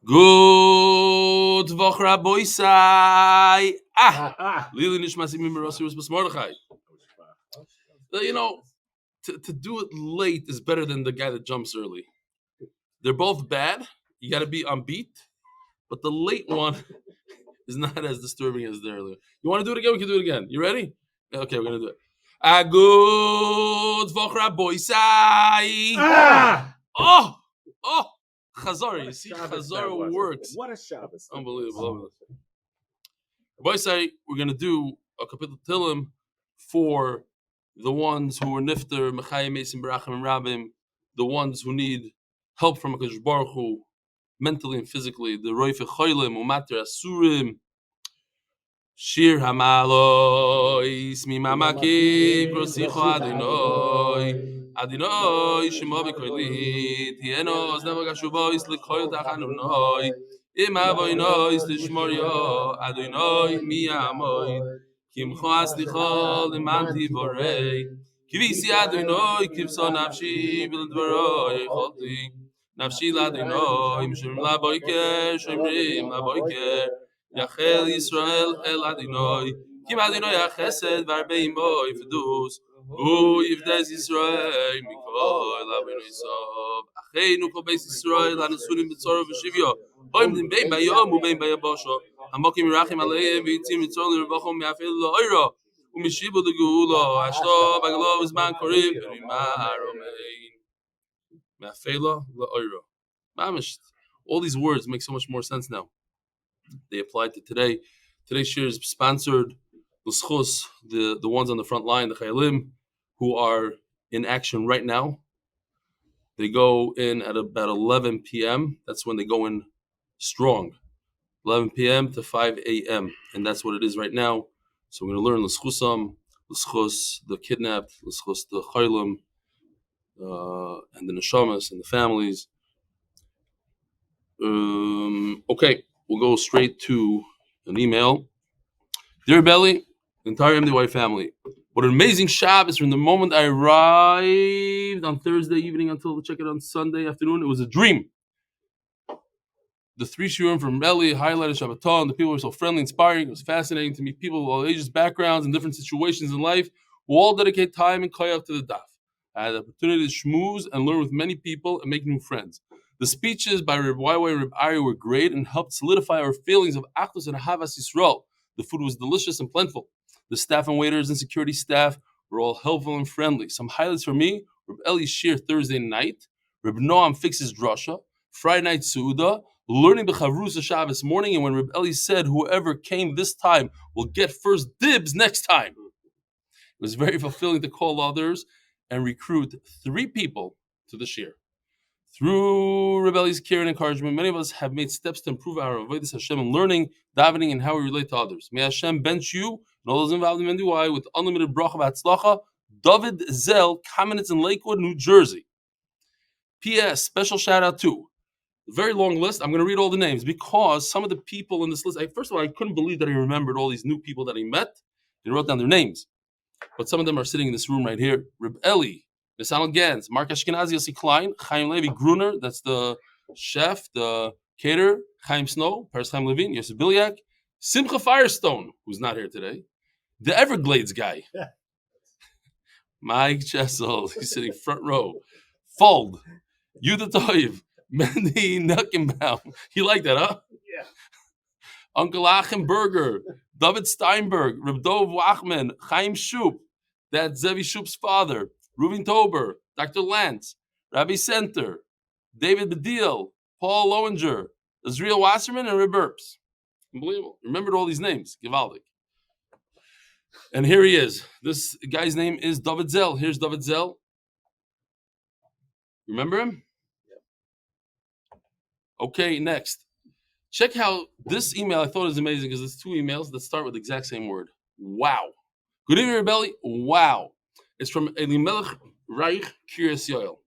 Good Voch Raboisai. Lili Nishmasim Mirosirus Mordechai. You know, to do it late is better than the guy that jumps early. They're both bad. You got to be on beat, but the late one is not as disturbing as the earlier. You want to do it again? We can do it again. You ready? Okay, we're gonna do it. Agud Vochra Boisai. Oh, Chazar. You see, Chazar works. What a Shabbos! Unbelievable. Boisai, we're gonna do a kapitel Tehillim for the ones who are nifter, Mechayim, Mesim, Barachim, and Rabim, the ones who need help from HaKadosh Baruch Hu, mentally and physically, the Roife Cholim, Umater Asurim, Shir Hamalois, Mimamaki, Prosicho Adonoi, Adonoi, Shemo B'Koili, Tienos, Navagashubois, Likoil Tachanunoi, Imavoinois, Lishmorio, Adonoi, Miyamoid, Kimcho Aslichol, Imanti Borei, Kivisi Adonoi, Kivso Nafshi, Vildvoroi, Cholti, Nafshi Ladonoi, Mishrim Laboiker, Shemrim Laboiker, Yachel Yisrael El Adonoi, Kim Adonoi Achesed Varbei Moi Fedus, Hu Yivdes Yisrael Mikol Avinu Yisov, Acheinu Kol Beis Yisrael Anesunim B'Tzoro V'Shivyo, Hoim Din Bein Bayom Ubein Bayabosho, Hamokim Mirachim Aleim V'Yitzim Mitzor L'Revachom Me'afil Lo'Oiro, U'Mishibo D'Geula, Ashto Baglo Zman Korim V'Rimar Omein, Me'afil Lo'Oiro. Mamish, all these words make so much more sense now. They apply to today. Today's shir is sponsored l'schus, the ones on the front line, the Tehillim, who are in action right now. They go in at about 11 p.m. That's when they go in strong. 11 p.m. to 5 a.m. And that's what it is right now. So we're going to learn l'schusam, l'schus the kidnapped, l'schus the Tehillim, and the neshamas and the families. Okay. We'll go straight to an email. Dear Belly, the entire MDY family, what an amazing Shabbos from the moment I arrived on Thursday evening until the check it on Sunday afternoon. It was a dream. The three shiurim from Belly highlighted Shabbaton. The people were so friendly, inspiring. It was fascinating to meet people of all ages, backgrounds, and different situations in life who all dedicate time and koyach to the daf. I had the opportunity to schmooze and learn with many people and make new friends. The speeches by Reb Yahweh and Reb Ari were great and helped solidify our feelings of Achdus and Ahavas Yisrael. The food was delicious and plentiful. The staff and waiters and security staff were all helpful and friendly. Some highlights for me: Reb Eli shir Thursday night, Reb Noam fixes drasha, Friday night Su'uda, learning the Chavrusa Shabbos morning, and when Reb Eli said whoever came this time will get first dibs next time. It was very fulfilling to call others and recruit 3 people to the shir. Through Rebelli's care and encouragement, many of us have made steps to improve our avodas Hashem and learning, davening, and how we relate to others. May Hashem bench you and all those involved in MDY with unlimited bracha v'atzlacha. David Zell, Kamenetz in Lakewood, New Jersey. P.S. Special shout out to a very long list. I'm going to read all the names because some of the people in this list, first of all, I couldn't believe that he remembered all these new people that he met. He wrote down their names, but some of them are sitting in this room right here. Reb Eli, Nisan Gans, Mark Ashkenazi, Yossi Klein, Chaim Levi Gruner, that's the chef, the caterer, Chaim Snow, Paris Chaim Levine, Yosef Billyack, Simcha Firestone, who's not here today, the Everglades guy, Mike Chessel, he's sitting front row, Fold, Yuda Toiv, Mendy Nuckenbaum. You like that, huh? Yeah. Uncle Achim Berger, David Steinberg, Reb Dov Wachman, Chaim Shup, that's Zevi Shup's father, Reuven Tober, Dr. Lantz, Rabbi Center, David Bedil, Paul Lowinger, Azriel Wasserman, and Reb Burps. Unbelievable. Remembered all these names. Givaldik. And here he is. This guy's name is David Zell. Here's David Zell. Remember him? Yep. Okay, next. Check how this email I thought is amazing because there's 2 emails that start with the exact same word. Wow. Good evening, Rebelli. Wow. It's from Elimelech Reich Kiryas Yoel.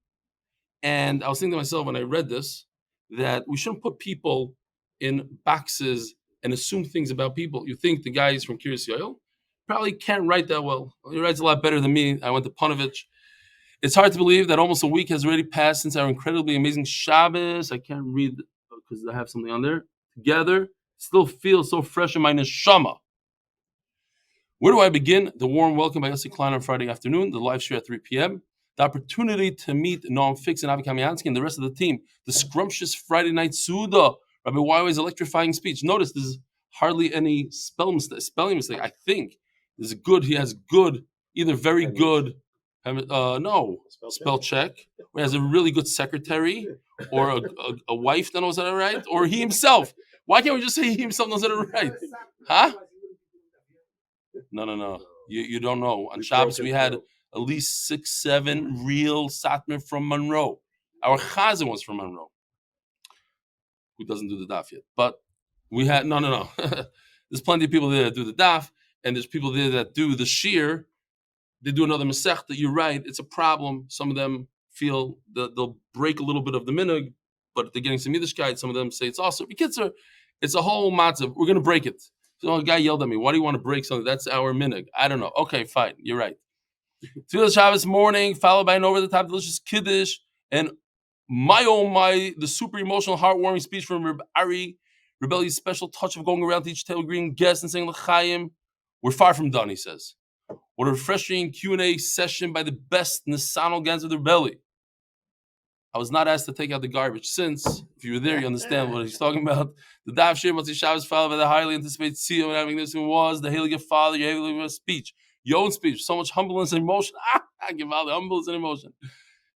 And I was thinking to myself when I read this that we shouldn't put people in boxes and assume things about people. You think the guy is from Kiryas Yoel? Probably can't write that well. He writes a lot better than me. I went to Panovich. It's hard to believe that almost a week has already passed since our incredibly amazing Shabbos. I can't read because I have something on there. Together, still feels so fresh in my neshama. Where do I begin? The warm welcome by Yosef Klein on Friday afternoon, the live stream at 3 p.m. The opportunity to meet Noam Fix and Avi Kamiansky and the rest of the team. The scrumptious Friday night Suda, Rabbi Waiwai's electrifying speech. Notice there's hardly any spelling mistake. I think this is good. He has good, either very good, spell check. Or he has a really good secretary or a wife that knows how to write, or he himself. Why can't we just say he himself knows how to write? Huh? No. You don't know. On Shabbos we had at least 6-7 real Satmar from Monroe. Our Chazan was from Monroe, who doesn't do the daf yet. But we had no. There's plenty of people there that do the daf, and there's people there that do the shir. They do another Masechta. You're right. It's a problem. Some of them feel that they'll break a little bit of the minhag, but they're getting some Yiddishkeit. Some of them say it's also it's a whole matzav. We're going to break it. So a guy yelled at me, why do you want to break something? That's our minhag. I don't know. Okay, fine. You're right. Tefillah Shabbos morning, followed by an over-the-top delicious kiddush, and my, the super emotional, heartwarming speech from Reb Ari, Rebelli's special touch of going around to each table, greeting guests and saying l'chaim. We're far from done, he says. What a refreshing Q&A session by the best Nissan Gans of the Rebelli. I was not asked to take out the garbage since, if you were there, you understand what he's talking about. The Daf Shir Motzi Shabbos followed by the highly anticipated CEO and having this one was the Heilige Father, your Heilige speech. Your own speech, so much humbleness and emotion. I give out the humbleness and emotion.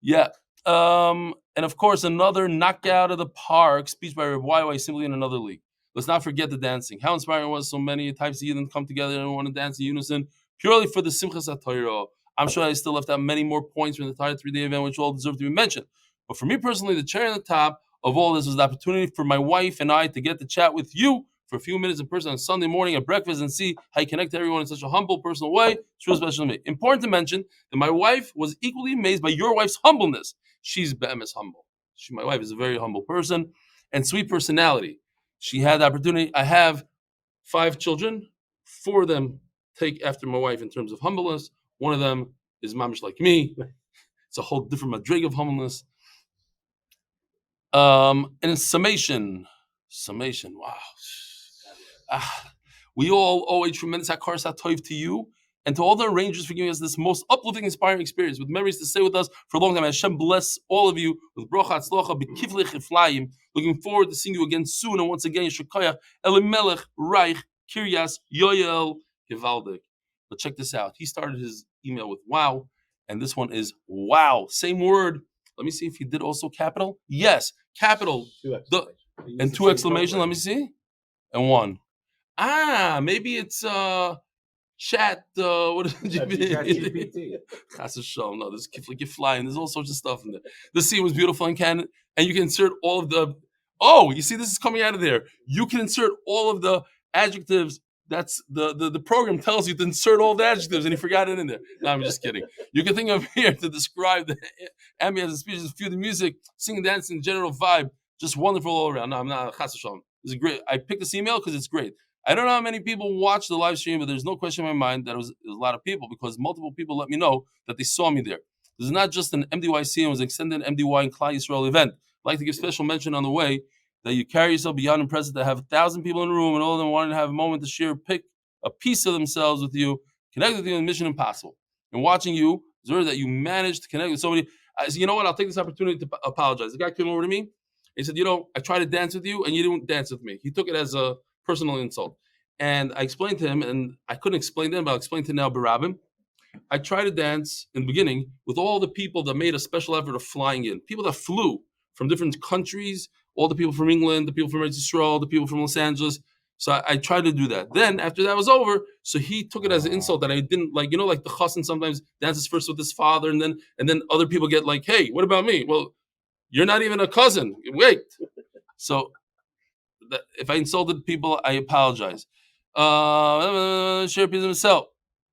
Yeah. And of course, another knockout of the park speech by Reb Waiwai, simply in another league. Let's not forget the dancing. How inspiring it was so many types of Yidden come together and want to dance in unison purely for the Simchas HaTorah. I'm sure I still left out many more points from the entire 3-day event, which all deserve to be mentioned. But for me personally, the cherry on the top of all this was the opportunity for my wife and I to get to chat with you for a few minutes in person on Sunday morning at breakfast and see how you connect to everyone in such a humble, personal way. It's real special to me. Important to mention that my wife was equally amazed by your wife's humbleness. She's be'emes humble. My wife is a very humble person and sweet personality. She had the opportunity. I have 5 children. 4 of them take after my wife in terms of humbleness. One of them is mamish like me. It's a whole different madrig of humbleness. And in summation, wow. We all owe a tremendous hakar satov to you and to all the arrangers for giving us this most uplifting, inspiring experience with memories to stay with us for a long time. Hashem bless all of you with brocha atzlocha b'kivlech eflayim. Looking forward to seeing you again soon. And once again, Shekayach Elimelech Reich Kiryas Yoel Gevaldik. But check this out. He started his email with wow, and this one is wow. Same word. Let me see if he did also capital. Yes, capital. 2 exclamation. Let me see. And 1. Maybe it's chat. What is it? No, there's kiflik flying. There's all sorts of stuff in there. The scene was beautiful and can, and you can insert all of the. Oh, you see, this is coming out of there. You can insert all of the adjectives. That's the program tells you to insert all the adjectives, and he forgot it in there. No, I'm just kidding. You can think of here to describe the ambience and speeches, cue the music, singing, dancing, general vibe, just wonderful all around. No, I'm not. Chas v'shalom. This is great. I picked this email because it's great. I don't know how many people watched the live stream, but there's no question in my mind that it was a lot of people because multiple people let me know that they saw me there. This is not just an MDYC, it was an extended MDY and Klal Yisrael event. I'd like to give special mention on the way that you carry yourself beyond impressive to have 1,000 people in the room and all of them wanting to have a moment to share, pick a piece of themselves with you, connect with you in Mission Impossible. And watching you, Zora, that you managed to connect with somebody. I said, you know what? I'll take this opportunity to apologize. The guy came over to me. He said, I tried to dance with you and you didn't dance with me. He took it as a personal insult. And I explained to him, and I couldn't explain to him, but I'll explain to him now, Barabim. I tried to dance in the beginning with all the people that made a special effort of flying in. People that flew from different countries, all the people from England, the people from Eretz Yisrael, the people from Los Angeles. So I tried to do that. Then after that was over, so he took it as an insult that I didn't like. Like the chassan sometimes dances first with his father, and then other people get like, hey, what about me? Well, you're not even a cousin. Wait. So if I insulted people, I apologize. Share a piece of himself.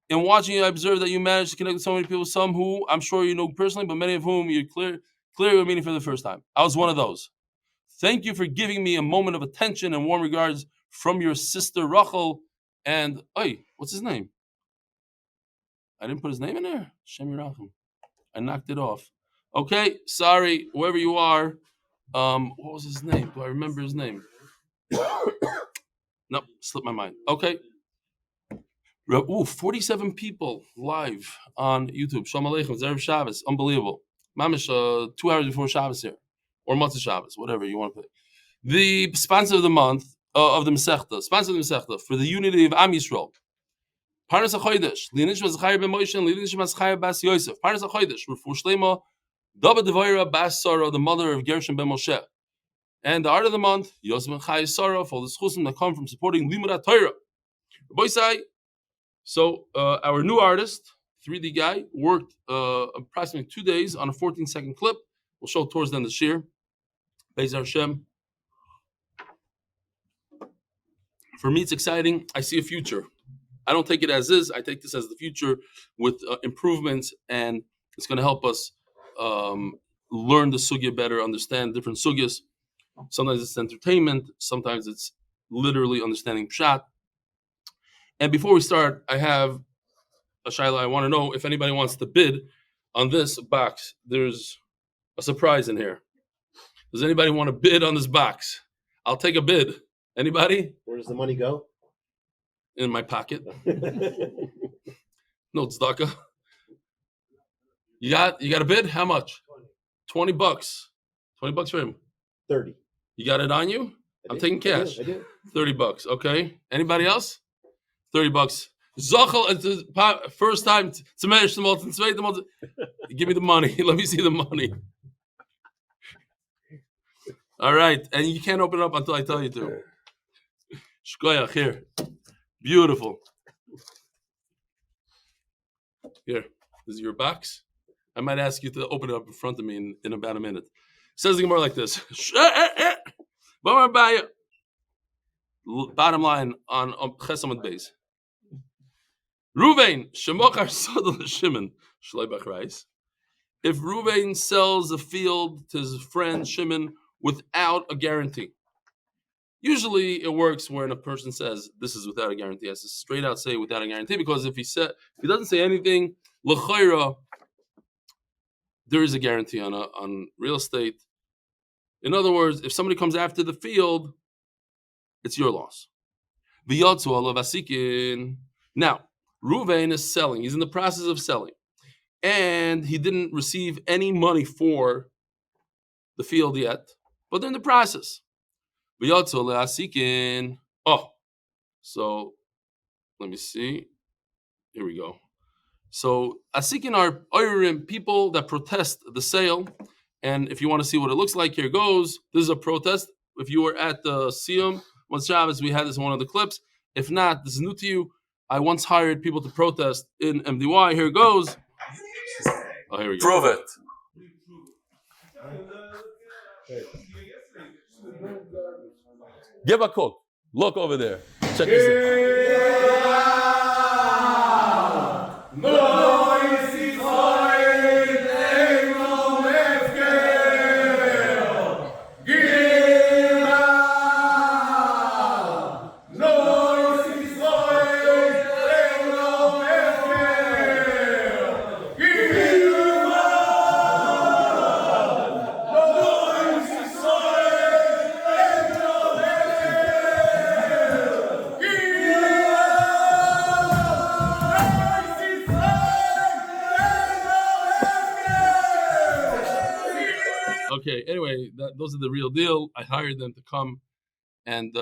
In watching you, I observed that you managed to connect with so many people, some who I'm sure you know personally, but many of whom you're clearly meeting for the first time. I was one of those. Thank you for giving me a moment of attention and warm regards from your sister Rachel and what's his name? I didn't put his name in there. Shem Yerachim. I knocked it off. Okay, sorry, whoever you are, What was his name? Do I remember his name? Nope, slipped my mind. Okay. 47 people live on YouTube. Shalom Aleichem, Zerev Shabbos, unbelievable. Mamish, 2 hours before Shabbos here, or Matzah Shabbos, whatever you want to put. The sponsor of the month of the Masechta, for the unity of Am Yisrael. Parnas HaChodesh, Linish Zechariah Ben Moshe, and Linish Zechariah Bas Yosef. Parnas HaChodesh, Rafur Shlema, Dvora Bas Sarah, the mother of Gershon Ben Moshe. And the art of the month, Yosef and Chai Sarah, for the schusim that come from supporting Limud Torah. So our new artist, 3D guy, worked approximately 2 days on a 14-second clip. We'll show towards the end of the year. Be'ez Hashem. For me, it's exciting. I see a future. I don't take it as is. I take this as the future with improvements, and it's going to help us learn the sugya better, understand different sugyas. Sometimes it's entertainment. Sometimes it's literally understanding pshat. And before we start, I have a shayla. I want to know if anybody wants to bid on this box. There's a surprise in here. Does anybody want to bid on this box? I'll take a bid. Anybody? Where does the money go? In my pocket. No tzedakah. You got a bid? How much? $20. $20 for him. 30. You got it on you? I'm taking cash. I do. $30. Okay. Anybody else? $30. Zachal, first time. Give me the money. Let me see the money. All right. And you can't open it up until I tell you to. Shkoyach, here. Beautiful. Here. This is your box. I might ask you to open it up in front of me in about a minute. It says the Gemara like this. Bottom line on Amud Beis. Ruvain shemochar sadol Shimon shleibach reis. If Ruvain sells a field to his friend Shimon without a guarantee, usually it works when a person says this is without a guarantee. He has to straight out say without a guarantee, because if he doesn't say anything, l'chayra, there is a guarantee on real estate. In other words, if somebody comes after the field, it's your loss. Now, Ruvain is selling. He's in the process of selling. And he didn't receive any money for the field yet, but they're in the process. Oh, so let me see. Here we go. So asikin are oyrim, people that protest the sale. And if you want to see what it looks like, here goes. This is a protest. If you were at the Siyum, once Shabbos, we had this in one of the clips. If not, this is new to you. I once hired people to protest in MDY. Here it goes. Oh, here we go. Prove it. Give a cook. Look over there. Check this out. Okay, anyway, those are the real deal. I hired them to come and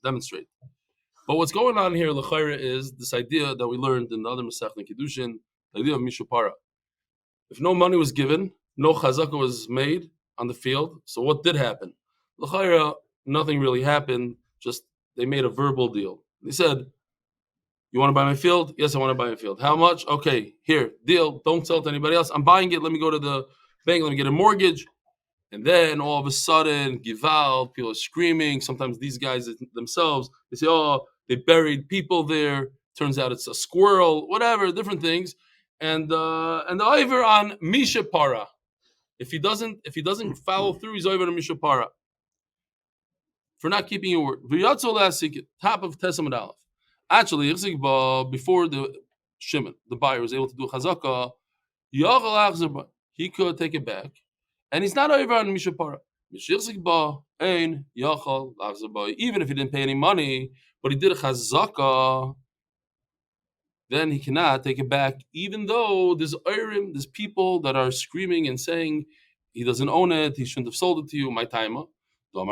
demonstrate. But what's going on here, l'chayra, is this idea that we learned in the other Masech and Kiddushin, the idea of mishupara. If no money was given, no chazaka was made on the field, so what did happen? L'chayra, nothing really happened, just they made a verbal deal. They said, you want to buy my field? Yes, I want to buy my field. How much? Okay, here, deal. Don't sell it to anybody else. I'm buying it. Let me go to the bank. Let me get a mortgage. And then all of a sudden, Givald, people are screaming. Sometimes these guys themselves, they say, oh, they buried people there. Turns out it's a squirrel, whatever, different things. And the over on Misha Para. If he doesn't follow through, he's over on Misha Para. For not keeping your word. Top of Amud Aleph. Actually, before the Shimon, the buyer, was able to do chazaka, he could take it back. And he's not over on Mishapara. Even if he didn't pay any money, but he did a chazaka, then he cannot take it back, even though there's people that are screaming and saying he doesn't own it, he shouldn't have sold it to you, my timer. So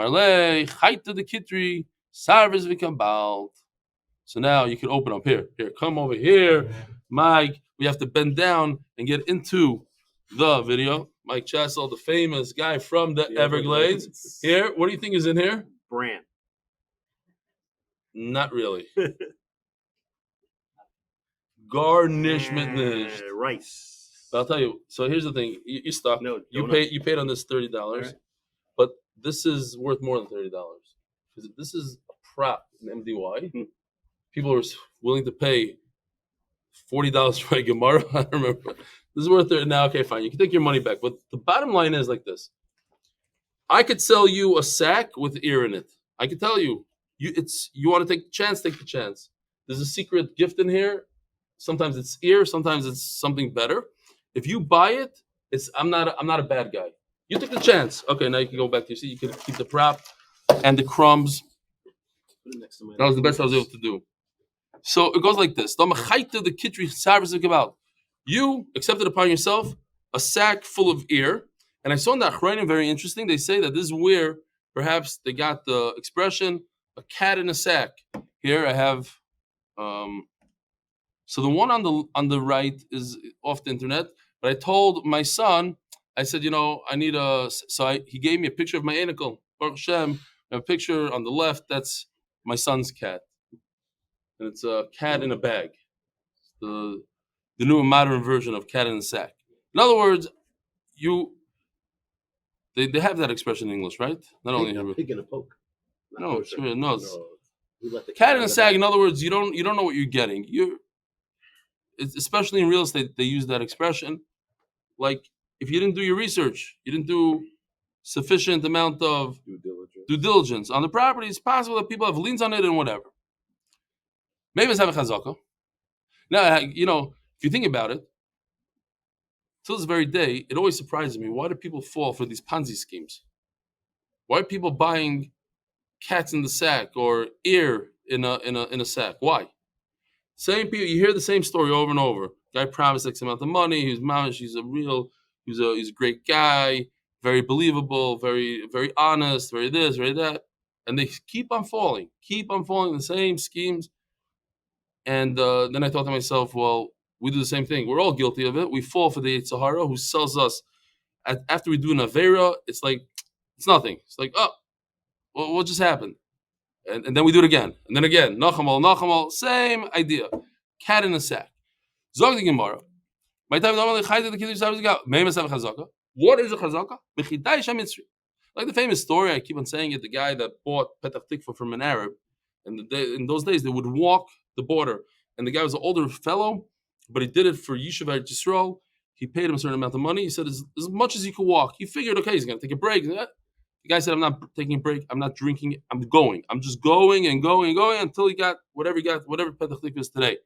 now you can open up here. Here, come over here, Mike. We have to bend down and get into the video. Mike Chessel, the famous guy from the Everglades. Here, what do you think is in here? Bran. Not really. Garnishment. Rice. But I'll tell you. So here's the thing: you stop. No, you paid on this $30, right. But this is worth more than $30 because this is a prop in MDY. People are willing to pay $40 for a Gemara. I don't remember. This is worth it now. Okay, fine. You can take your money back. But the bottom line is like this: I could sell you a sack with ear in it. I could tell you, you want to take the chance, take the chance. There's a secret gift in here. Sometimes it's ear, sometimes it's something better. If you buy it, I'm not a bad guy. You took the chance. Okay, now you can go back to your seat. You can keep the prop and the crumbs. That was the best I was able to do. So it goes like this: you accepted upon yourself a sack full of ear. And I saw in that Achrayim, very interesting. They say that this is where perhaps they got the expression "a cat in a sack." Here I have. So the one on the right is off the internet. But I told my son, I said, I need he gave me a picture of my anacle. Baruch Hashem, I have a picture on the left. That's my son's cat, and it's a cat in a bag. The new modern version of cat in a sack. In other words, they have that expression in English, right? Not only in Hebrew. Pig in a poke. No, sure, no. Cat in a sack. In other words, you don't know what you're getting. Especially in real estate, they use that expression. Like, if you didn't do your research, you didn't do sufficient amount of due diligence on the property, it's possible that people have liens on it and whatever. Maybe it's have a chazaka. Now, if you think about it, till this very day, it always surprises me. Why do people fall for these Ponzi schemes? Why are people buying cats in the sack or ear in a sack? Why? Same people, you hear the same story over and over. Guy promised X amount of money. He's a great guy, very believable, very, very honest, very this, very that. And they keep on falling in the same schemes. And then I thought to myself, well, we do the same thing. We're all guilty of it. We fall for the Sahara who sells us. After we do an Avera, it's like, it's nothing. It's like, oh, well, what just happened? And then we do it again. And then again. Nachamal, same idea. Cat in a sack. Zog the Gemara. What is a chazaka? Like the famous story, I keep on saying it, the guy that bought Petach Tikva from an Arab. And in those days, they would walk the border. And the guy was an older fellow, but he did it for Yeshiva Yisrael. He paid him a certain amount of money. He said, as much as he could walk. He figured, okay, he's going to take a break. The guy said, I'm not taking a break. I'm not drinking. I'm going. I'm just going and going and going until he got whatever Petach Tikva is today.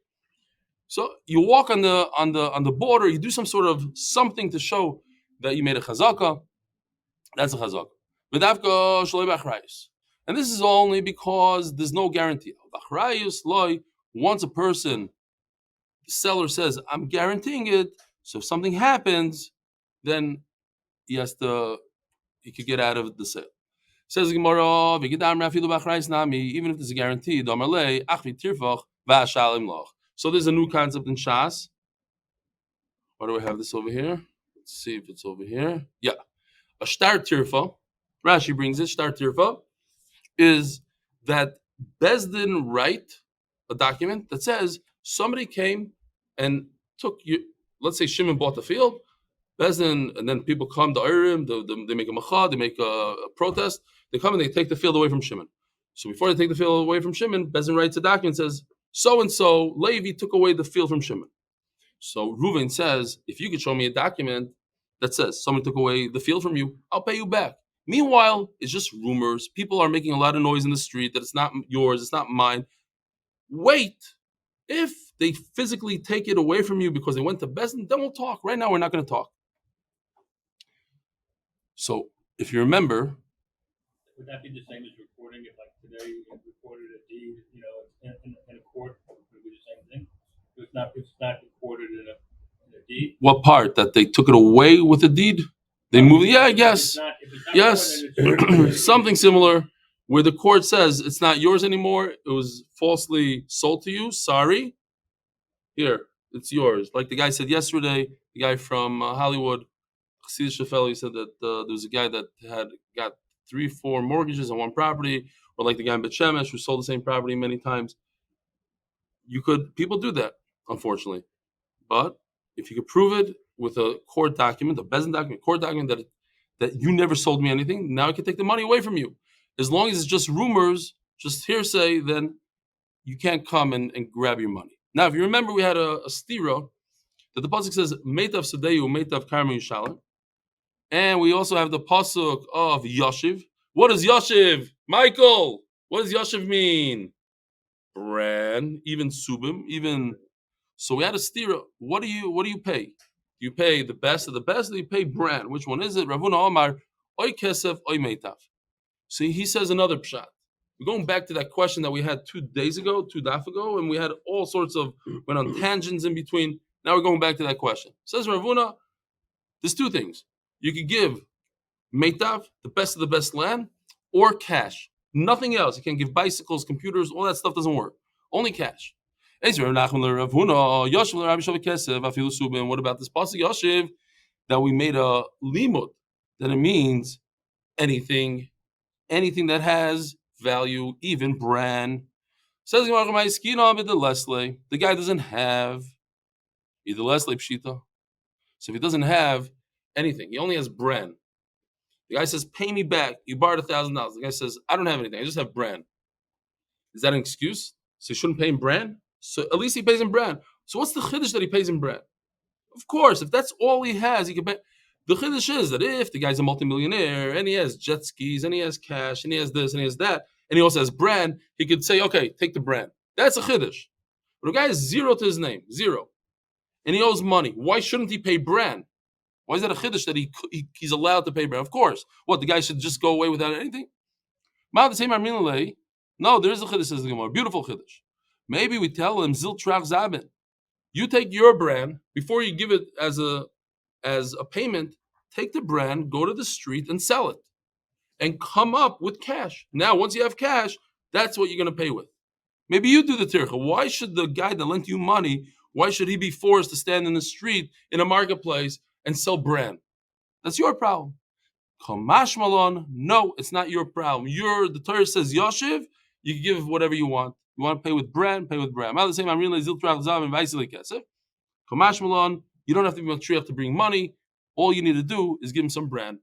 So you walk on the border. You do some sort of something to show that you made a chazaka. That's a chazaka. And this is only because there's no guarantee. Once a person, the seller says, I'm guaranteeing it. So if something happens, then he could get out of the sale. Says the Gemara, even if there's a guarantee, so there's a new concept in Shas. Why do I have this over here? Let's see if it's over here. Yeah. A shtar tirfa, Rashi brings it, shtar tirfa, is that Bezdin write a document that says somebody came and took you, let's say Shimon bought the field, Bezdin, and then people come to Urim, they make a macha, they make a protest, they come and they take the field away from Shimon. So before they take the field away from Shimon, Bezdin writes a document that says, so-and-so, Levi took away the field from Shimon. So Reuven says, if you could show me a document that says somebody took away the field from you, I'll pay you back. Meanwhile, it's just rumors. People are making a lot of noise in the street that it's not yours, it's not mine. Wait. If they physically take it away from you because they went to Bezdin, then we'll talk. Right now, we're not going to talk. So if you remember, would that be the same as recording it? Like today, you recorded a deed, in a court. Would it be the same thing? It's not recorded in a deed. What part? That they took it away with the deed? They moved. Yeah, I guess. Yes, something similar, where the court says it's not yours anymore. It was falsely sold to you. Sorry. Here, it's yours. Like the guy said yesterday, the guy from Hollywood, he said that there was a guy that had got 3-4 mortgages on one property, or like the guy in Bet Shemesh who sold the same property many times. People do that, unfortunately. But if you could prove it with a court document, a Bezdin document, court document that you never sold me anything, now I can take the money away from you. As long as it's just rumors, just hearsay, then you can't come and grab your money. Now, if you remember, we had a stira that the pasuk says Meitav Sadeyu, Meitav Karmi Yishalem. And we also have the pasuk of Yosef. What is Yosef? Michael, what does Yosef mean? Bran, even subim, even. So we had a stira. What do you pay? Do you pay the best of the best, or do you pay bran? Which one is it? Ravuna Omar, oy kesef, oy meitav. See, he says another pshat. We're going back to that question that we had 2 days ago, 2 daf ago, and we had all sorts of went on tangents in between. Now we're going back to that question. Says Ravuna, there's 2 things. You could give meitav, the best of the best land, or cash. Nothing else. You can't give bicycles, computers, all that stuff doesn't work. Only cash. What about this pasuk Yosef that we made a limud? That it means anything that has value, even bran. Says the guy doesn't have either lesle pshita. So if he doesn't have anything, he only has bran. The guy says, "Pay me back. You borrowed $1,000." The guy says, "I don't have anything. I just have bran." Is that an excuse? So he shouldn't pay him bran? So at least he pays him bran. So what's the chiddush that he pays him bran? Of course, if that's all he has, he can pay. The chiddush is that if the guy's a multimillionaire and he has jet skis and he has cash and he has this and he has that and he also has bran, he could say, "Okay, take the bran." That's a chiddush. But the guy has 0 to his name, 0, and he owes money. Why shouldn't he pay bran? Why is that a chiddush that he's allowed to pay bran? Of course. What, the guy should just go away without anything? No, there is a chiddush, says the Gemara. Beautiful chiddush. Maybe we tell him, Zil Trach Zabin. You take your brand, before you give it as a payment, take the brand, go to the street and sell it. And come up with cash. Now, once you have cash, that's what you're going to pay with. Maybe you do the tircha. Why should the guy that lent you money, why should he be forced to stand in the street, in a marketplace, and sell brand? That's your problem. Kamash Malon, no, it's not your problem. The Torah says, Yosef, you can give whatever you want. You want to pay with brand, pay with brand. The same, I'm really Ziltrach Zav and Vaisili Kesef. Kamash Malon, you don't have to be matriach to bring money. All you need to do is give him some brand.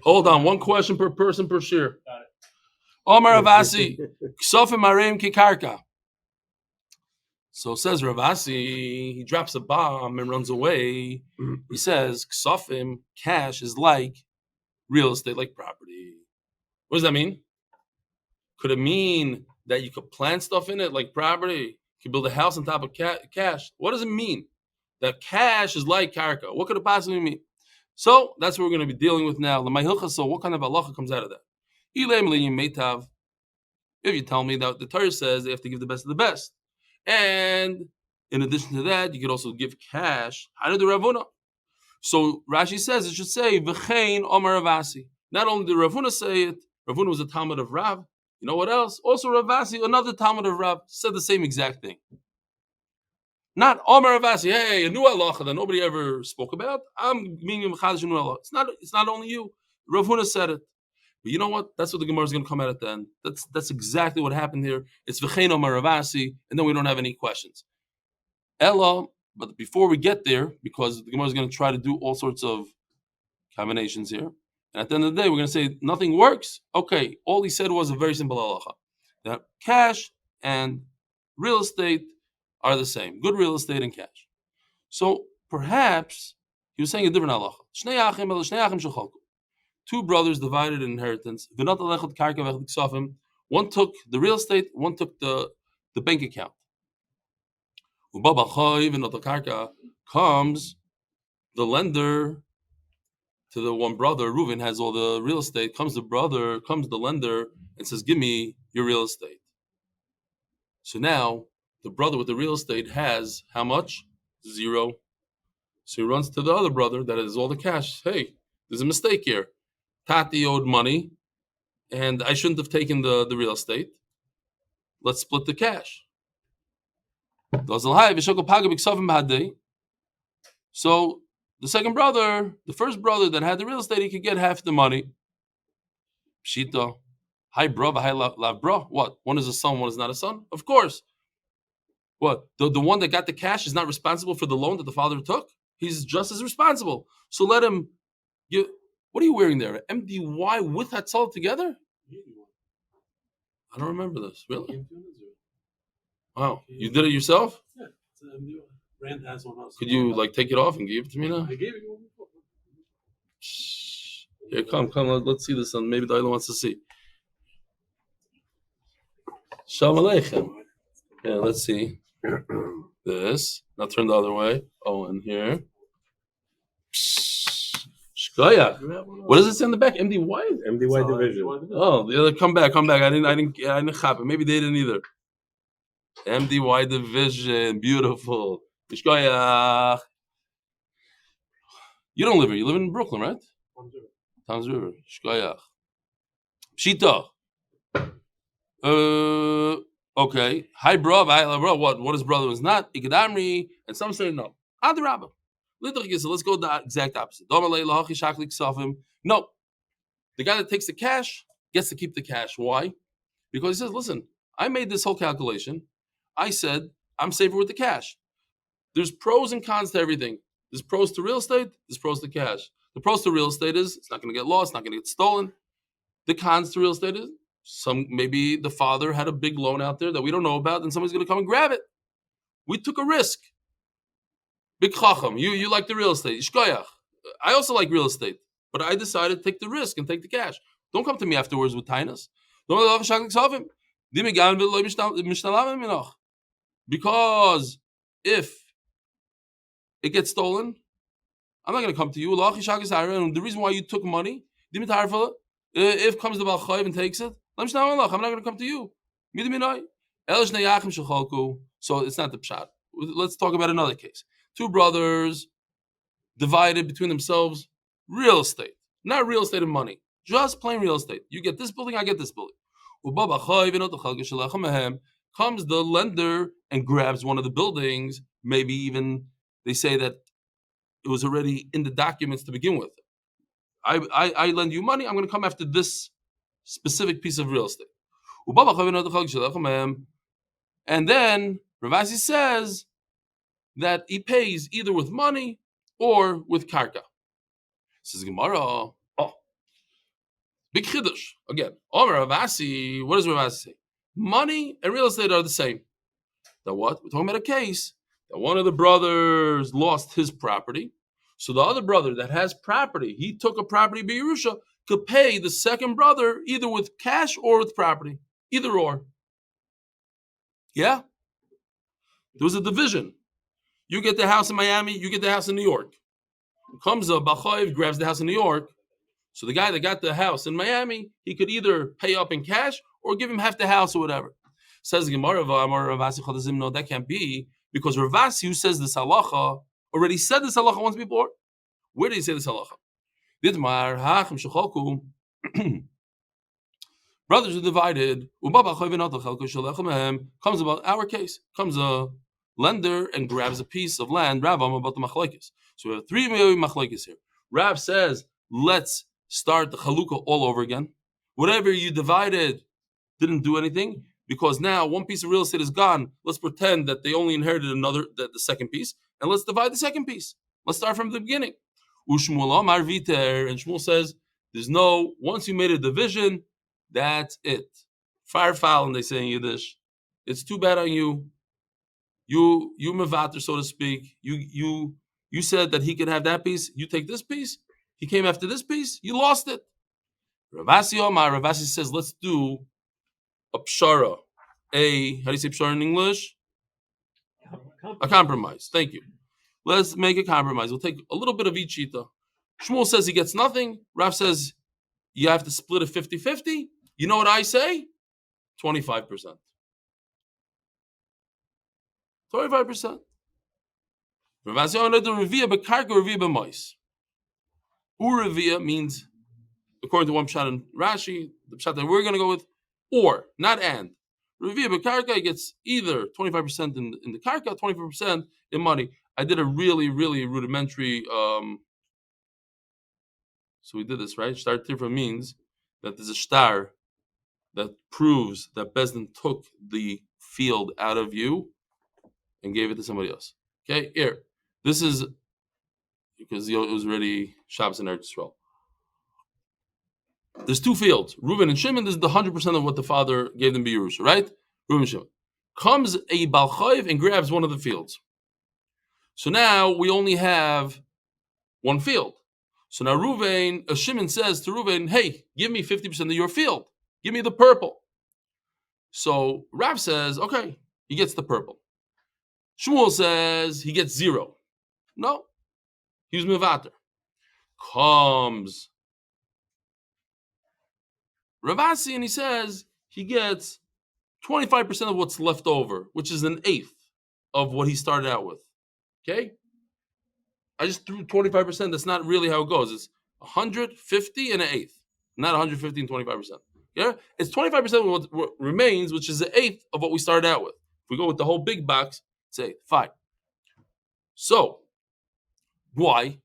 Hold on, one question per person per shir. Omar Avasi, Ksofim Mareim Kikarka. So says Ravasi, he drops a bomb and runs away. He says, Ksofim, cash, is like real estate, like property. What does that mean? Could it mean that you could plant stuff in it, like property? You could build a house on top of cash. What does it mean? That cash is like karka. What could it possibly mean? So that's what we're going to be dealing with now. So what kind of halacha comes out of that? If you tell me that the Torah says they have to give the best of the best. And in addition to that, you could also give cash. How do the Ravuna? So Rashi says it should say V'chein Omar Ravasi. Not only did Ravuna say it, Ravuna was a Talmud of Rav. You know what else? Also Ravasi, another Talmud of Rav, said the same exact thing. Not Omar Ravasi, hey, a new halacha that nobody ever spoke about. I'm meaning Mechadish new halacha. It's not only you. Ravuna said it. But you know what? That's what the Gemara is going to come out at the end. That's exactly what happened here. It's V'chein Omar Ravasi, and then we don't have any questions. Ella, but before we get there, because the Gemara is going to try to do all sorts of combinations here, and at the end of the day, we're going to say nothing works. Okay, all he said was a very simple halacha. That cash and real estate are the same. Good real estate and cash. So perhaps he was saying a different halacha. 2 brothers divided an inheritance. One took the real estate, one took the bank account. Comes the lender to the one brother. Reuven has all the real estate. Comes the lender and says, give me your real estate. So now the brother with the real estate has how much? 0. So he runs to the other brother that has all the cash. Hey, there's a mistake here. Tati owed money, and I shouldn't have taken the real estate. Let's split the cash. So the second brother, the first brother that had the real estate, he could get half the money. Pshita. Hi bro, hi lav bro. What? One is a son, one is not a son? Of course. What? The one that got the cash is not responsible for the loan that the father took? He's just as responsible. So let him give. What are you wearing there? MDY with Hatzal together? I don't remember this. Really? Wow. You did it yourself? Yeah, it's an MDY. Brand has one also. Could you take it off and give it to me now? I gave it one before. Here, come. Let's see this one. Maybe the other wants to see. Shalom Aleichem. Yeah, let's see. This. Now turn the other way. Oh, and here. Shkoya. What does it say on the back? MDY? MDY division. Oh, the other. Come back. I didn't chop it. Maybe they didn't either. MDY division. Beautiful. Shkoya. You don't live here. You live in Brooklyn, right? Tom's River. Shkoya. Pshita. Okay. Hi, bro. What is brother is not? Ikadamri. And some say no. Adarabba. Let's go the exact opposite. No. The guy that takes the cash gets to keep the cash. Why? Because he says, listen, I made this whole calculation. I said, I'm safer with the cash. There's pros and cons to everything. There's pros to real estate. There's pros to cash. The pros to real estate is it's not going to get lost, not going to get stolen. The cons to real estate is maybe the father had a big loan out there that we don't know about, and somebody's going to come and grab it. We took a risk. Big chacham, you like the real estate. Ishkoyach. I also like real estate, but I decided to take the risk and take the cash. Don't come to me afterwards with tainas. Because if it gets stolen, I'm not going to come to you. And the reason why you took money, if comes the Balchayiv and takes it, I'm not going to come to you. So it's not the pshat. Let's talk about another case. 2 brothers divided between themselves real estate. Not real estate and money. Just plain real estate. You get this building, I get this building. Comes the lender and grabs one of the buildings. Maybe even they say that it was already in the documents to begin with. I lend you money, I'm going to come after this specific piece of real estate. And then Ravasi says that he pays either with money or with karka. Says Gemara, big chiddush. Again, Ravasi, what does Ravasi say? Money and real estate are the same. Now what? We're talking about a case that one of the brothers lost his property. So the other brother that has property, he took a property B'Yerusha, could pay the second brother either with cash or with property. Either or. Yeah? There was a division. You get the house in Miami, you get the house in New York. Comes a Bachayev, grabs the house in New York. So the guy that got the house in Miami, he could either pay up in cash or give him half the house or whatever. Says Gemara, no, that can't be, because Ravasi, who says this halacha, already said this halacha once before. Where did he say this halacha? Brothers are divided. Comes about our case. Comes a lender and grabs a piece of land. Rav, I'm about the machlekes. So we have 3 machlekes here. Rav says, let's start the chalukah all over again. Whatever you divided didn't do anything, because now one piece of real estate is gone. Let's pretend that they only inherited the second piece, and let's divide the second piece. Let's start from the beginning. And Shmuel says, there's no, once you made a division, that's it. Fire foul, and they say in Yiddish. It's too bad on you. You mevater, so to speak. You said that he could have that piece. You take this piece. He came after this piece. You lost it. Ravasi says, let's do a pshara. How do you say pshara in English? A compromise. Thank you. Let's make a compromise. We'll take a little bit of each shita. Shmuel says he gets nothing. Rav says you have to split it 50-50. You know what I say? 25%. 25%. Urevia means, according to one pshat in Rashi, the pshat that we're going to go with, or, not and. Revia b'karka gets either 25% in the karka, 25% in money. I did a really, really rudimentary, so we did this, right? Shtar tirfa means that there's a shtar that proves that Bezdin took the field out of you and gave it to somebody else. Okay, here. This is because it was already Shabbos and Eretz Yisrael. There's two fields, Reuven and Shimon. This is the 100% of what the father gave them B'Yerusha, right? Reuven and Shimon. Comes a Bal Chayv and grabs one of the fields. So now we only have one field. So now Shimon says to Reuven, hey, give me 50% of your field. Give me the purple. So Rav says, okay, he gets the purple. Shmuel says he gets 0. No, he was mevater. Comes Ravasi and he says he gets 25% of what's left over, which is an eighth of what he started out with. Okay? I just threw 25%. That's not really how it goes. It's 150 and an eighth, not 150 and 25%. Yeah? It's 25% of what remains, which is an eighth of what we started out with. If we go with the whole big box, it's eighth. Fine. So, why?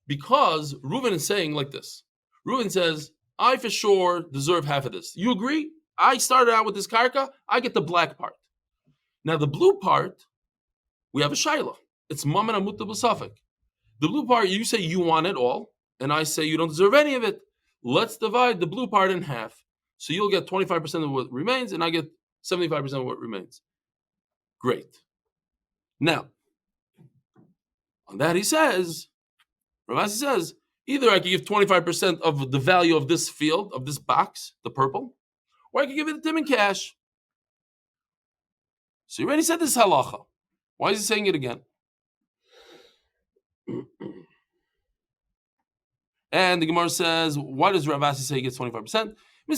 Because Reuven is saying like this. Reuven says, I for sure deserve half of this. You agree? I started out with this karka. I get the black part. Now the blue part, we have a shaila. It's mammon amut b'safek. The blue part, you say you want it all, and I say you don't deserve any of it. Let's divide the blue part in half. So you'll get 25% of what remains, and I get 75% of what remains. Great. Now, on that he says, Ravasi says, either I could give 25% of the value of this field, of this box, the purple, or I could give it to him in cash. So you already said this halacha. Why is he saying it again? And the Gemara says, why does Ravasi say he gets 25%? The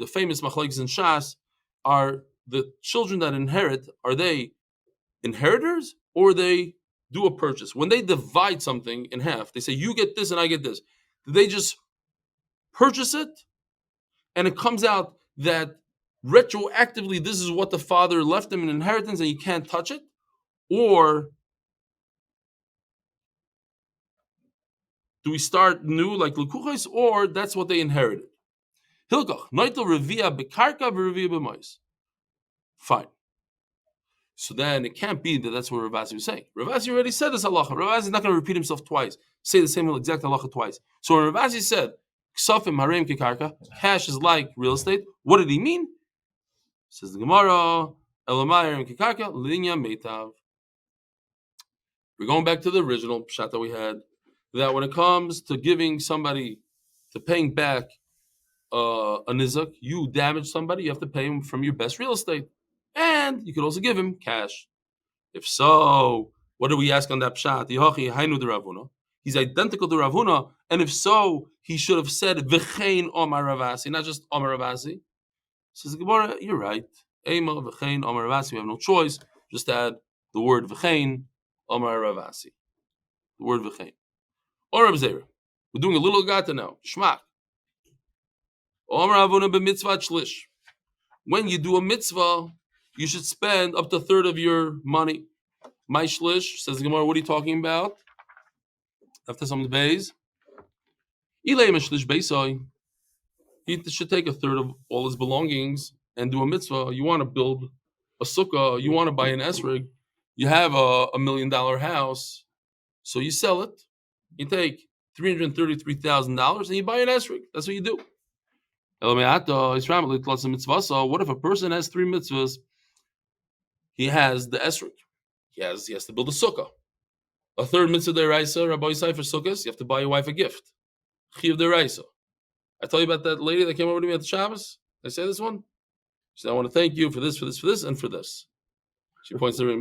famous machlokes in Shas are the children that inherit, are they inheritors or they do a purchase? When they divide something in half, they say, you get this and I get this. Do they just purchase it and it comes out that retroactively this is what the father left them in inheritance and you can't touch it? Or do we start new like Lekuchos, or that's what they inherited? Hilkach, noitel revia bekarka v'revia b'mais. Fine. So then it can't be that that's what Ravasi was saying. Ravasi already said this halacha. Ravasi is not going to repeat himself twice, say the same exact halacha twice. So when Ravasi said, Ksafim harem kekarka, cash is like real estate, what did he mean? Says the Gemara, Elamayim kekarka, linya meitav. We're going back to the original pshat that we had, that when it comes to giving somebody, to paying back a nizak, you damage somebody, you have to pay him from your best real estate. And you could also give him cash. If so, what do we ask on that pshat? He's identical to Rav Huna, and if so, he should have said v'chein Omar Ravasi, not just Omar Ravasi. Says the Gemara, you're right. Ema v'chein Omar Ravasi. We have no choice. Just add the word v'chein Omar Ravasi. The word v'chein. Or Rav Zera. We're doing a little gata now. Shmak. Omar Avuna b'mitzvah shlish. When you do a mitzvah, you should spend up to a third of your money. My shlish, says the Gemara, what are you talking about? After some Beis. Eli shlish beisoi. He should take a third of all his belongings and do a mitzvah. You want to build a sukkah, you want to buy an esrig, you have a $1 million house, so you sell it, you take $333,000 and you buy an esrig. That's what you do. What if a person has 3 mitzvahs? He has the esrik. He has to build a sukkah. A third mitzvah deraisa, Rabbi Yosef for sukkahs, you have to buy your wife a gift. Chiv deraisa. I told you about that lady that came over to me at the Shabbos. Did I say this one? She said, I want to thank you for this, and for this. She points to me.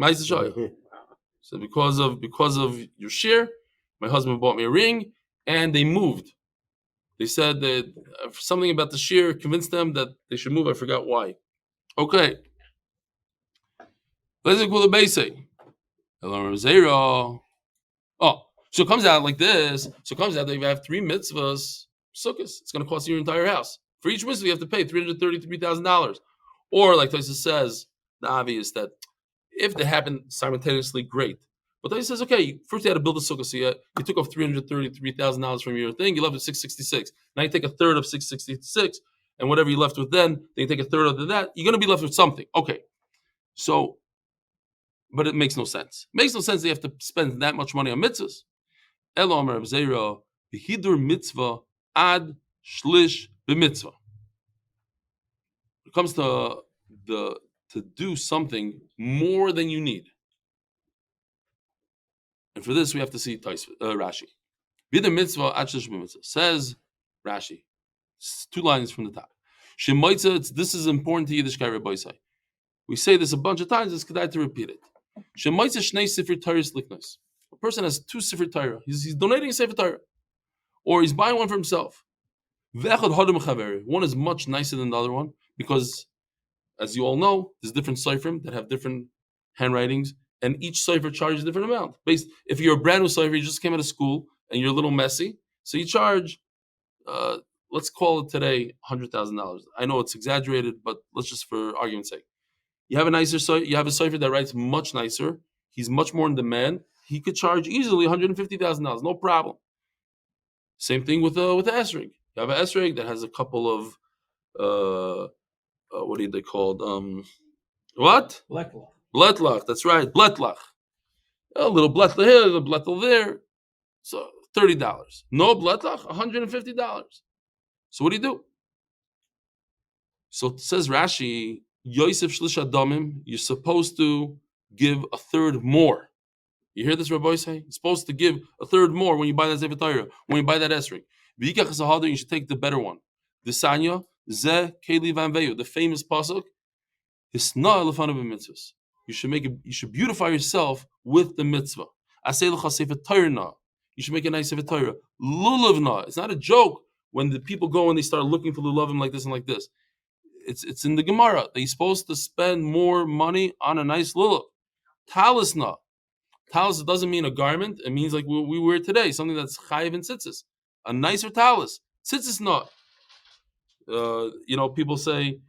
So because of your share, my husband bought me a ring, and they moved. They said that something about the share convinced them that they should move. I forgot why. Okay. Let's go to the basic. Oh, so it comes out like this. So it comes out that if you have 3 mitzvahs, sukkahs, it's going to cost you your entire house. For each mitzvah, you have to pay $333,000. Or, like Taisa says, the obvious that if they happen simultaneously, great. But Taisa says, okay, first you had to build a sukkah, so you took off $333,000 from your thing, you left with $666. Now you take a third of $666, and whatever you left with then you take a third of that, you're going to be left with something. Okay. So, but it makes no sense. It makes no sense that you have to spend that much money on mitzvahs. Elo Amar Reb Zera, b'hidur mitzvah ad shlish b'mitzvah. It comes to do something more than you need. And for this, we have to see Rashi. B'hidur mitzvah ad shlish b'mitzvah. Says Rashi. 2 lines from the top. Shemaitza, this is important to Yiddishkeit Rabbi Isai. We say this a bunch of times, it's kedai to repeat it. Shemaitza shnei sifri Torahs liknos. A person has 2 sifri Torah. He's donating a sefer Torah. Or he's buying one for himself. One is much nicer than the other one because, as you all know, there's different seifrim that have different handwritings, and each sefer charges a different amount. If you're a brand new sefer, you just came out of school, and you're a little messy, so you charge, let's call it today $100,000. I know it's exaggerated, but let's just for argument's sake. You have a sefer that writes much nicer. He's much more in demand. He could charge easily $150,000, no problem. Same thing with the esrig. You have an esrig that has a couple of what are they called? What? Bletlach. That's right, bletlach. A little bletlach here, a little bletlach there. So $30. No bletlach, $150. So what do? So it says Rashi, Yosef shlish adamim, you're supposed to give a third more. You hear this, Rabbi say? You're supposed to give a third more when you buy that Sefer Torah, when you buy that esrig. You should take the better one. The Sanya, Ze Keli Van Veyu, the famous pasuk. You should beautify yourself with the mitzvah. You should make a nice Sefer Torah. Lulavna. It's not a joke when the people go and they start looking for lulavim like this and like this. It's in the Gemara that you're supposed to spend more money on a nice lulav. Talisna. Talis doesn't mean a garment. It means like we wear today, something that's chayiv and tzitzis. A nicer talis. Tzitzis not. People say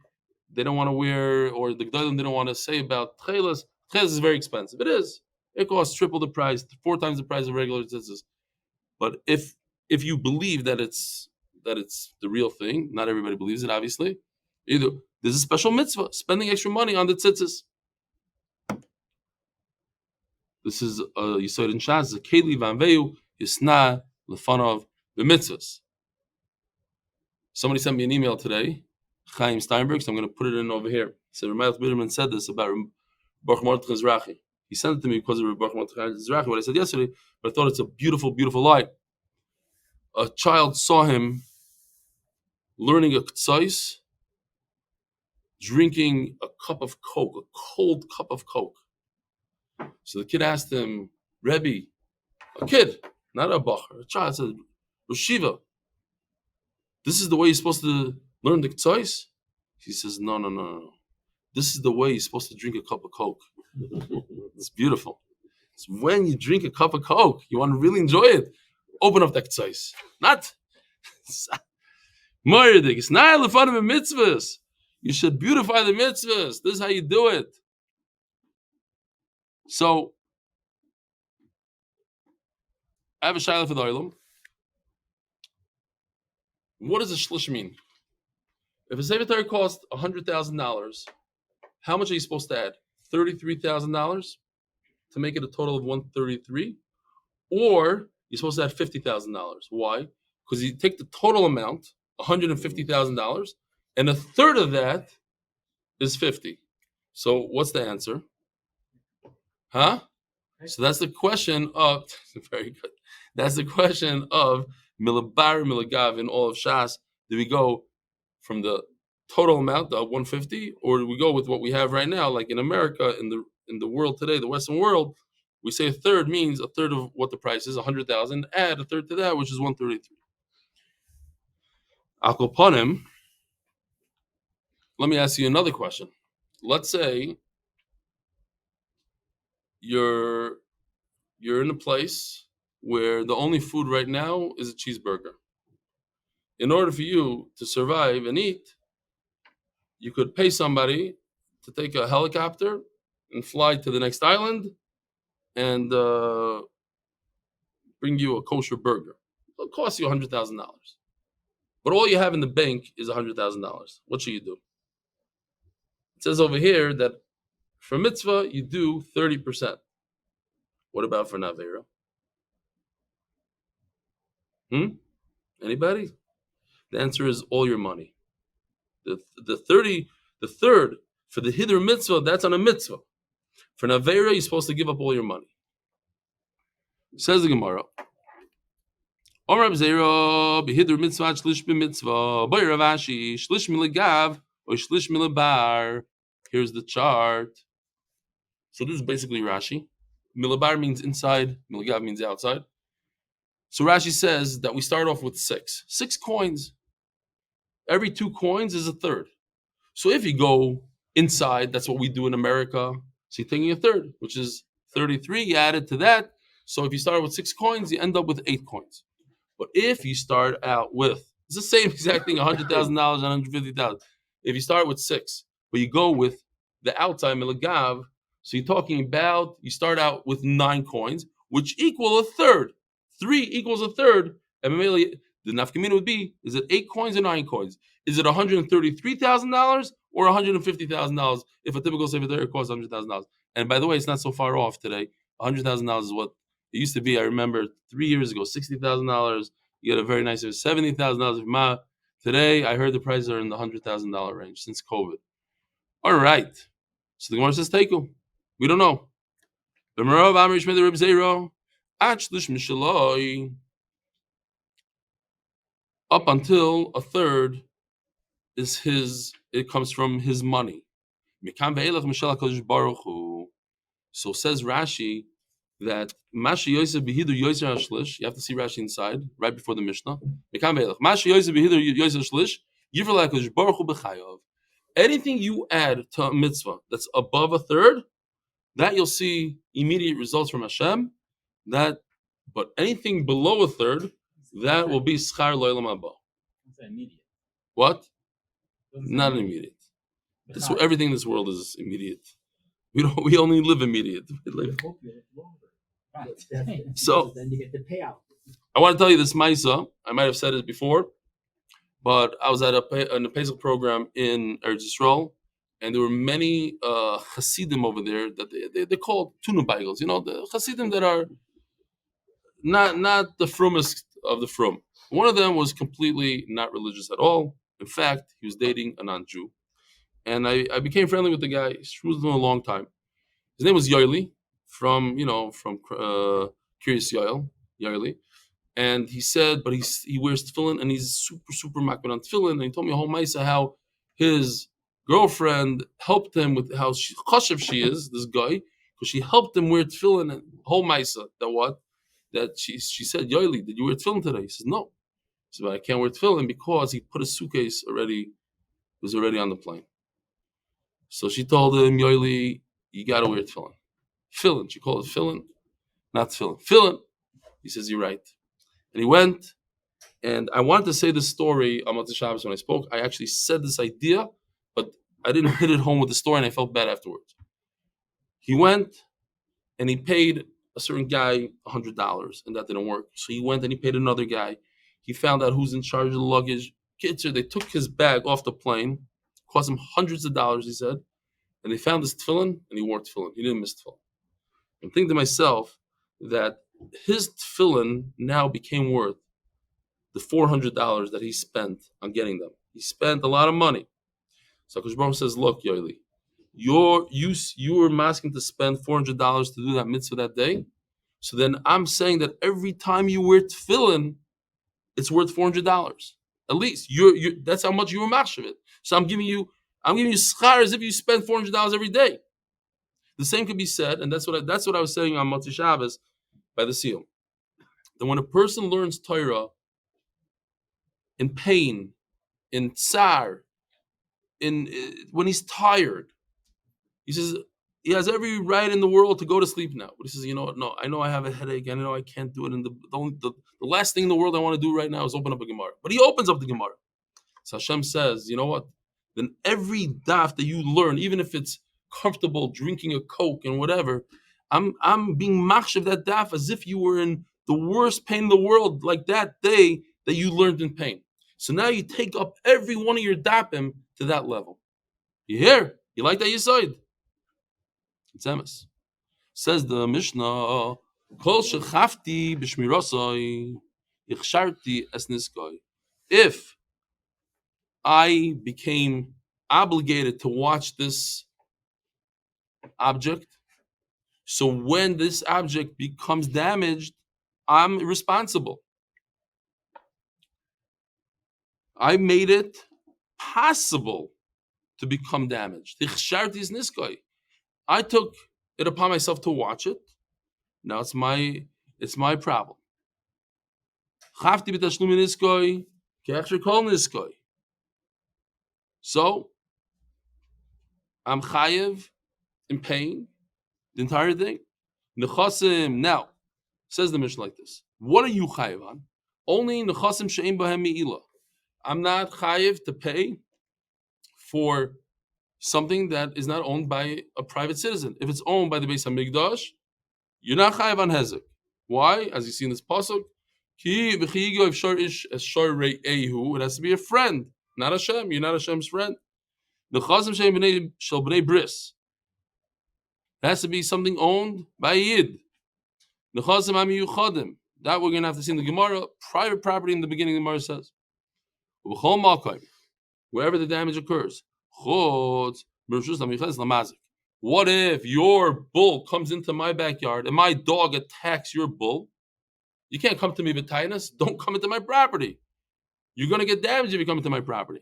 they don't want to wear, or the G'dalim didn't want to say about tchelas. Tchelas is very expensive. It is. It costs triple the price, 4 times the price of regular tzitzis. But if you believe that it's the real thing, not everybody believes it, obviously. There's a special mitzvah, spending extra money on the tzitzis. This is Yisod in Shas, Keli Van Veyu, Yisna Lefanov B'mitzvahs. Somebody sent me an email today, Chaim Steinberg, so I'm going to put it in over here. He said, Ramayach Biderman said this about Baruch Mordechai Zrachi. He sent it to me because of Baruch Mordechai Zrachi, what I said yesterday, but I thought it's a beautiful, beautiful lie. A child saw him learning a ktsais, drinking a cup of Coke, a cold cup of Coke. So the kid asked him, Rebbe, a kid, not a bacher, a child, said, Roshiva, this is the way you're supposed to learn the ktsais? He says, no. This is the way you're supposed to drink a cup of Coke. It's beautiful. It's when you drink a cup of Coke, you want to really enjoy it. Open up the ktsais. Not. Moirdik. It's not the fun of the mitzvahs. You should beautify the mitzvahs. This is how you do it. So, I have a shayla for the olam. What does a shlish mean? If a sefer Torah costs $100,000, how much are you supposed to add? $33,000 to make it a total of $133,000, or you're supposed to add $50,000. Why? Because you take the total amount, $150,000, and a third of that is $50,000. So what's the answer? Huh? So that's the question of, very good. That's the question of Milabar, Milagav in all of Shas. Do we go from the total amount of 150, or do we go with what we have right now, like in America, in the world today, the Western world, We say a third means a third of what the price is, 100,000. Add a third to that, which is 133. Akoponim. Let me ask you another question. Let's say you're in a place where the only food right now is a cheeseburger. In order for you to survive and eat, you could pay somebody to take a helicopter and fly to the next island and bring you a kosher burger. It'll cost you $100,000. But all you have in the bank is $100,000. What should you do? It says over here that for mitzvah, you do 30%. What about for Naveira? Anybody? The answer is all your money. The third for the Hiddur mitzvah, that's on a mitzvah. For Naveira, you're supposed to give up all your money. Says the Gemara. Omar Zera behiddur mitzvah shlish b'mitzvah boy Ravashi shlish milegav or shlish milebar. Here's the chart. So this is basically Rashi. Milebar means inside, milegav means outside. So Rashi says that we start off with 6 coins. Every 2 coins is a third. So if you go inside, that's what we do in America. So you're taking a third, which is 33. You add it to that. So if you start with 6 coins, you end up with 8 coins. But if you start out with, it's the same exact thing, $100,000 and $150,000. If you start with 6, but you go with the outside milagav, so you're talking about, you start out with 9 coins, which equal a third. 3 equals a third. And the nafkamina would be, is it 8 coins or 9 coins? Is it $133,000 or $150,000 if a typical sefer Torah costs $100,000? And by the way, it's not so far off today. $100,000 is what it used to be. I remember 3 years ago, $60,000. You get a very nice $70,000. Today, I heard the prices are in the $100,000 range since COVID. All right. So the Gemara says, Teiku. We don't know. Up until a third is his, it comes from his money. So says Rashi that Mashi Yosef behidur Yosef Shlish. You have to see Rashi inside, right before the Mishnah. Mashi Yosef behidur Yosef Shlish. Anything you add to a mitzvah that's above a third, that you'll see immediate results from Hashem. But anything below a third, that will be schar lo'olam haba. Immediate. What? Not immediate. Everything in this world is immediate. We only live immediate. So then you get the payout. I want to tell you this Maisa. I might have said it before, but I was at a Pesach program in Eretz Yisrael, and there were many Hasidim over there that they're called tuna bagels. You know, the Hasidim that are not the frummest of the frum. One of them was completely not religious at all. In fact, he was dating a non-Jew. And I became friendly with the guy. He was with him a long time. His name was Yoeli from Curious Yoeli. And he said, but he wears tefillin and he's super makbid on tefillin. And he told me a whole maisa how his girlfriend helped him with how chashiv she is, this guy, because she helped him wear tefillin and whole maisa. That she said, Yoeli, did you wear tefillin today? He says, no. He said, but I can't wear tefillin because he put a suitcase was already on the plane. So she told him, Yoeli, you got to wear tefillin. Tefillin. She called it tefillin, not tefillin. Tefillin. He says, you're right. And he went, and I wanted to say this story on Motzei Shabbos when I spoke. I actually said this idea, but I didn't hit it home with the story, and I felt bad afterwards. He went, and he paid a certain guy $100, and that didn't work. So he went, and he paid another guy. He found out who's in charge of the luggage. They took his bag off the plane. Cost him hundreds of dollars, he said. And they found this tefillin, and he wore tefillin. He didn't miss tefillin. I'm thinking to myself that his tefillin now became worth the $400 that he spent on getting them. He spent a lot of money. So Kosh Baruch says, look, Yoeli, you were asking to spend $400 to do that mitzvah that day. So then I'm saying that every time you wear tefillin, it's worth $400. At least that's how much you were machshav it. So I'm giving you schar as if you spend $400 every day. The same could be said, and that's what I was saying on Motzei Shabbos by the seal. That when a person learns Torah in pain, in tsar, when he's tired, he says he has every right in the world to go to sleep now. But he says, you know what? No, I know I have a headache. I know I can't do it. And the last thing in the world I want to do right now is open up a Gemara. But he opens up the Gemara. So Hashem says, you know what? Then every daf that you learn, even if it's comfortable drinking a Coke and whatever, I'm being machshav that daf as if you were in the worst pain in the world, like that day that you learned in pain. So now you take up every one of your dapim to that level. You hear? You like that Yesod? It's emes. Says the Mishnah, Kol shechafti b'shmirosai yichsharti es niskoi. If I became obligated to watch this object, so when this object becomes damaged, I'm responsible. I made it possible to become damaged. I took it upon myself to watch it. Now it's my problem. So I'm chayev in pain, the entire thing. Nechasim. Now, says the Mishnah like this. What are you chayev on? Only nechasim she'ein bahem me'ilah. I'm not chayev to pay for something that is not owned by a private citizen. If it's owned by the Beis Hamikdash, you're not chayev on hezek. Why? As you see in this pasuk, it has to be a friend, not Hashem. You're not Hashem's friend. It has to be something owned by a Yid. That we're going to have to see in the Gemara. Private property in the beginning, the Gemara says. Wherever the damage occurs. What if your bull comes into my backyard and my dog attacks your bull? You can't come to me with tightness. Don't come into my property. You're going to get damaged if you come into my property.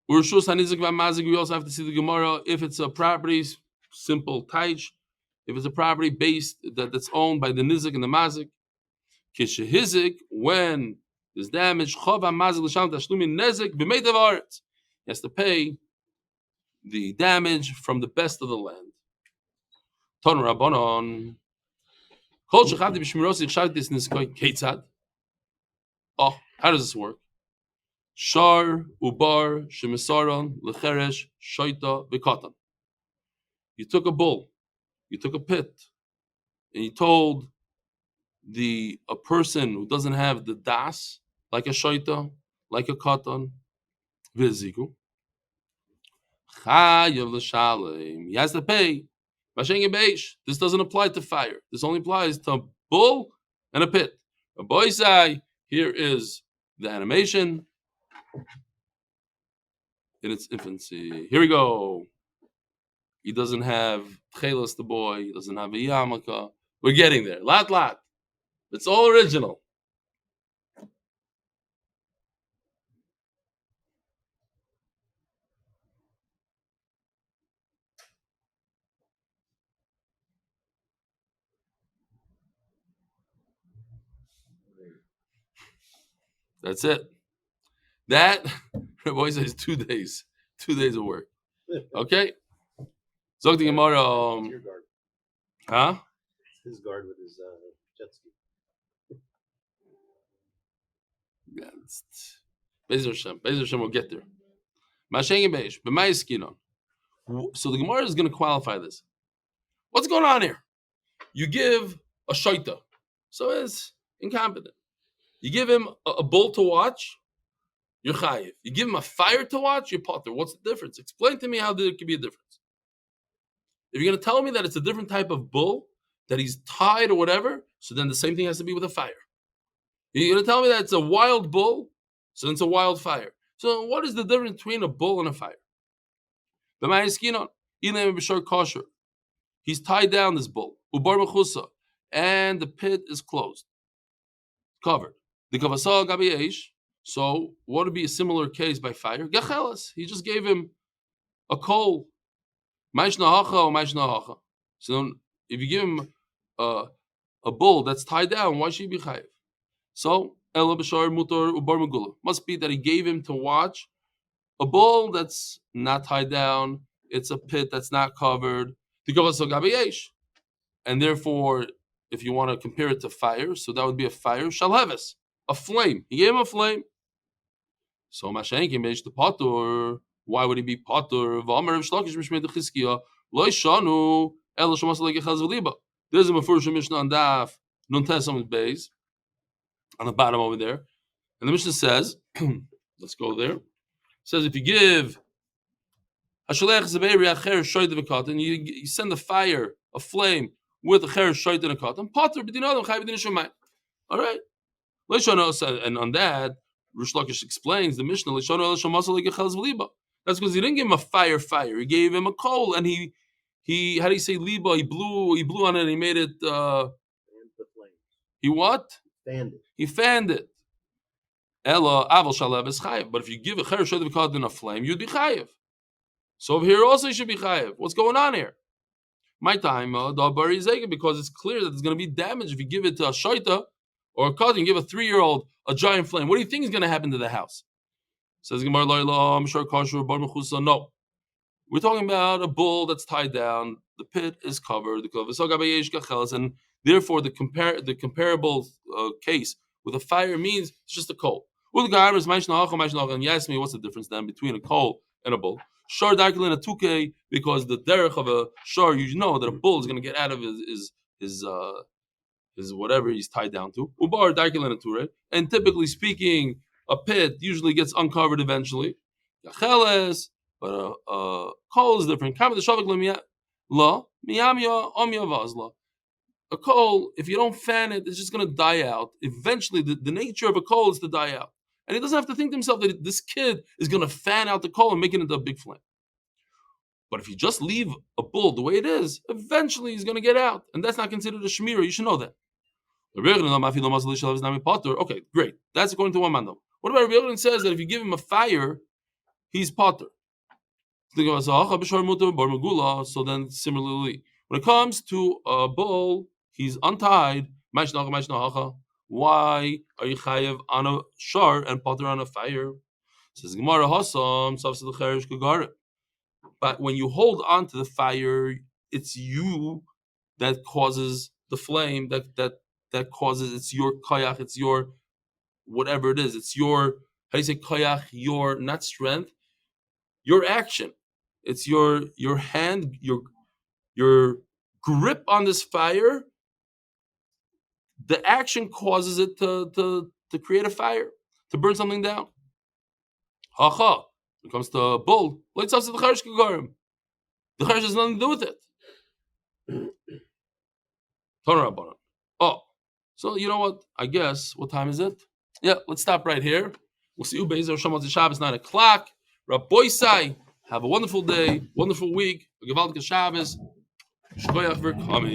We also have to see the Gemara. If it's a property, simple taich. If it's a property based that's owned by the nizik and the mazik, kishehizik, when there's damage, he has to pay the damage from the best of the land. Ton Rabbanon. Oh, how does this work? Shar ubar shemisaron lecheresh shoita v'katan. You took a bull, you took a pit, and you told a person who doesn't have the das, like a shoita, like a katan, v'ziku. Chayav l'shalem. He has to pay. This doesn't apply to fire. This only applies to bull and a pit. A boy say, here is the animation in its infancy. Here we go. He doesn't have tchelas, the boy. He doesn't have a yarmulke. We're getting there. Lat. It's all original. That's it. That, the boy says 2 days. 2 days of work. Okay? Zog the Gemara. Your guard. Huh? His guard with his jet ski. Yeah, Be'ez Hashem will get there. Masheng Beish, b'may skinon. So the Gemara is going to qualify this. What's going on here? You give a shaita, so it's incompetent. You give him a bull to watch, you're chayiv. You give him a fire to watch, you're potter. What's the difference? Explain to me how there could be a difference. If you're going to tell me that it's a different type of bull, that he's tied or whatever, so then the same thing has to be with a fire. You're going to tell me that it's a wild bull, so then it's a wild fire. So what is the difference between a bull and a fire? He's tied down, this bull, and the pit is closed, covered. So what would be a similar case by fire? He just gave him a coal. So if you give him a bull that's tied down, why should he be chayiv? So must be that he gave him to watch a bull that's not tied down. It's a pit that's not covered. And therefore, if you want to compare it to fire, so that would be a fire, shalheves, a flame. He gave him a flame. So Mashenkin Beish the Patur, why would he be Patur? There's a Mefurish Mishnah on Daf Amud Beis on the bottom over there. And the Mishnah says, let's go there. It says if you give and you send a fire, a flame, with a cher shoyt and a cotton, Patur b'din chayv b'din shemayim. All right. And on that, Rish Lakish explains the Mishnah. That's because he didn't give him a fire. He gave him a coal, and he how do you say liba? He blew on it. And he made it. He what? Fanned it. He fanned it. Ella aval shalev is chayiv. But if you give a cher should be caught in a flame, you'd be chayiv. So over here also you should be chayiv. What's going on here? My time because it's clear that there's going to be damage if you give it to a shaita or a cotton. Give a 3-year-old a giant flame. What do you think is going to happen to the house? Says Gemara, I'm sure no. We're talking about a bull that's tied down. The pit is covered. And therefore, the comparable case with a fire means it's just a coal. And you ask me, what's the difference then between a coal and a bull? Shar darkly a 2K, because the derech of a shar, you know that a bull is going to get out of his whatever he's tied down to. Ubar darkly a 2, and typically speaking, a pit usually gets uncovered eventually. But a coal is different. A coal, if you don't fan it, it's just going to die out. Eventually, the nature of a coal is to die out. And he doesn't have to think to himself that this kid is going to fan out the coal and make it into a big flame. But if you just leave a bull the way it is, eventually he's going to get out. And that's not considered a shemira. You should know that. Okay, great. That's according to one man though. What about Rabbi Yochanan says that if you give him a fire, he's potter. So then similarly, when it comes to a bull, he's untied. Why are you chayev on a shar and potter on a fire? Says Gemara Hasam. But when you hold on to the fire, it's you that causes the flame. That causes, it's your koyach. It's your whatever it is. It's your, how do you say koyach? Your not strength, your action. It's your hand, your grip on this fire. The action causes it to create a fire, to burn something down. When it comes to a bull, the cheresh has nothing to do with it. Oh, so you know what? I guess, what time is it? Yeah, let's stop right here. We'll see you Be'ezer Hashem Shabbos 9 o'clock. Rabboisai, have a wonderful day, wonderful week. Gewaltige Shabbos. Shkoyach for coming.